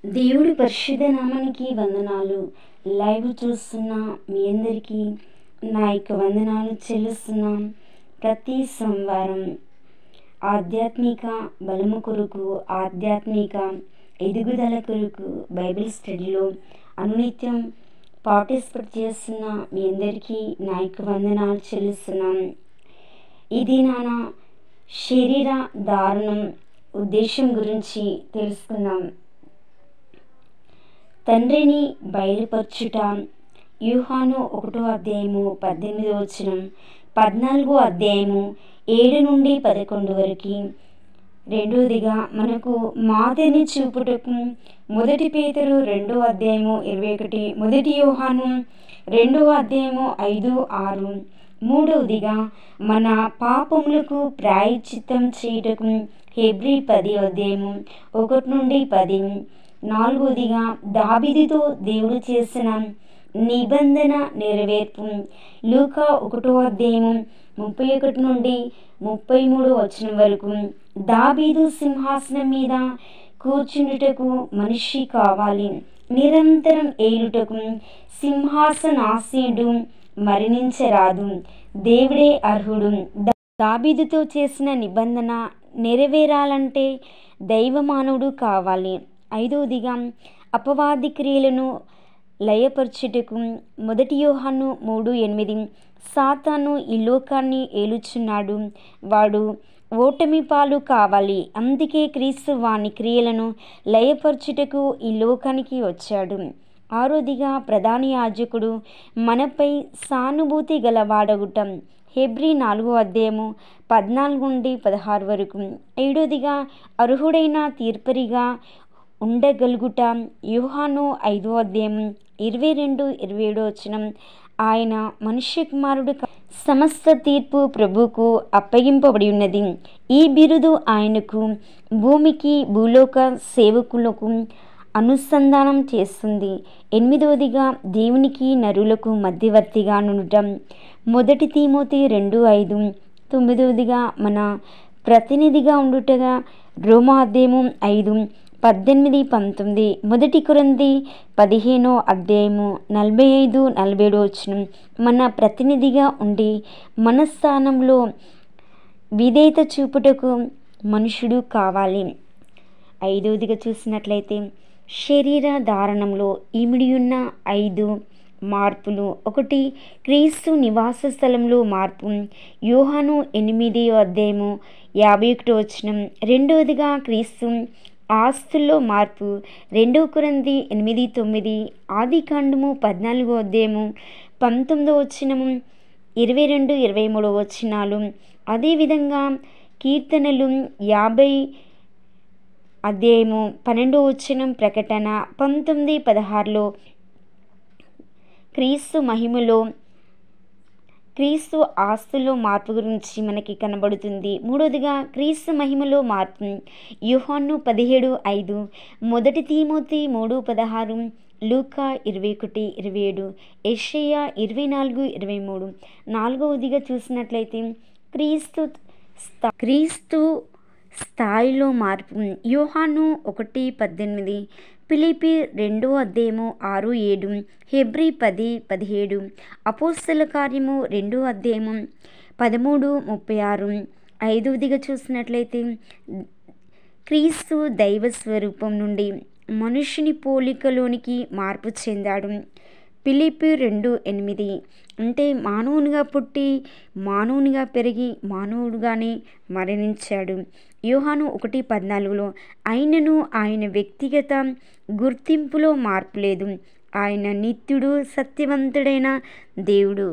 దేవుడి పరిశుద్ధ నామానికి వందనాలు. లైవ్ చూస్తున్న మీ అందరికీ నా యొక్క వందనాలు చెల్లిస్తున్నాం. ప్రతి సోమవారం ఆధ్యాత్మిక బలము కొరకు, ఆధ్యాత్మిక ఎదుగుదల కొరకు బైబిల్ స్టడీలో అనునిత్యం పార్టిసిపేట్ చేస్తున్న మీ అందరికీ నా యొక్క వందనాలు చెల్లిస్తున్నాం. ఇది నా శరీర ధారణం ఉద్దేశం గురించి తెలుసుకుందాం. తండ్రిని బయలుపరచుట. యోహాను 1:18, 14 అధ్యాయము 7 నుండి 11 వరకు. రెండవదిగా మనకు మాదిరిని చూపుటకు 1 పేతురు 2:21, 1 యోహాను 2:5-6. మూడవదిగా మన పాపములకు ప్రాయశ్చిత్తం చేయుటకు హెబ్రీ 10:1-10. నాలుగవదిగా దావీదుతో దేవుడు చేసిన నిబంధన నెరవేర్పు. లూకా 1:31-33 వరకు. దావీదు సింహాసనం మీద కూర్చుండుటకు మనిషి కావాలి, నిరంతరం ఏలుటకు సింహాసనాసీనుడు మరణించరాదు, దేవుడే అర్హుడు. దావీదుతో చేసిన నిబంధన నెరవేరాలంటే దైవమానవుడు కావాలి. ఐదవదిగా అపవాది క్రియలను లయపరచుటకు 1 యోహాను 3:8. సాతాను ఈ లోకాన్ని ఏలుచున్నాడు, వాడు ఓటమి పాలు కావాలి, అందుకే క్రీస్తు వాని క్రియలను లయపరచుటకు ఈ లోకానికి వచ్చాడు. ఆరోదిగా ప్రధాన యాజకుడు మనపై సానుభూతి గలవాడగుట. హెబ్రీ 4:14-16 వరకు. ఏడోదిగా అర్హుడైన తీర్పరిగా ఉండగలుగుట. యోహాను 5:22-27. ఆయన మనుష్య కుమారుడు సమస్త తీర్పు ప్రభువుకు అప్పగింపబడి ఉన్నది. ఈ బిరుదు ఆయనకు, భూమికి, భూలోక సేవకులకు అనుసంధానం చేస్తుంది. ఎనిమిదవదిగా దేవునికి నరులకు మధ్యవర్తిగా నుండటం. 1 తిమోతి 2:5. తొమ్మిదవదిగా మన ప్రతినిధిగా ఉండుటగా. రోమా 5:18-19. 1 కొరింథీ 15:45-47. మన ప్రతినిధిగా ఉండి మన స్థానంలో విధేయత చూపుటకు మనుషుడు కావాలి. ఐదవదిగా చూసినట్లయితే శరీర ధారణంలో ఇమిడియున్న 5 మార్పులు. 1. క్రీస్తు నివాస స్థలంలో మార్పు. యోహాను 8:51. రెండవదిగా క్రీస్తు ఆస్తుల్లో మార్పు. 2 కొరింథీ 8:9. ఆదికాండము 14:19, 22-23. అదేవిధంగా కీర్తనలు 50:12. ప్రకటన 19:16. క్రీస్తు ఆస్తుల్లో మార్పు గురించి మనకి కనబడుతుంది. మూడవదిగా క్రీస్తు మహిమలో మార్పు. యోహాను 17:5. 1 తిమోతి 3:16. లూకా 21:27. యెషయా 24:23. నాలుగవదిగా చూసినట్లయితే క్రీస్తు స్థాయిలో మార్పు. యోహాను 1:18. ఫిలిప్పీ 2:6-7. హెబ్రీ 10:17. అపోస్తల కార్యము 2:13-36. ఐదవదిగా చూసినట్లయితే క్రీస్తు దైవ స్వరూపం నుండి మనుషుని పోలికలోనికి మార్పు చెందాడు. ఫిలిప్పీ 2:8. అంటే మానవునిగా పుట్టి, మానవునిగా పెరిగి, మానవుడుగానే మరణించాడు. యోహాను 1:14. అయినను ఆయన వ్యక్తిగత గుర్తింపులో మార్పు లేదు, ఆయన నిత్యుడు, సత్యవంతుడైన దేవుడు.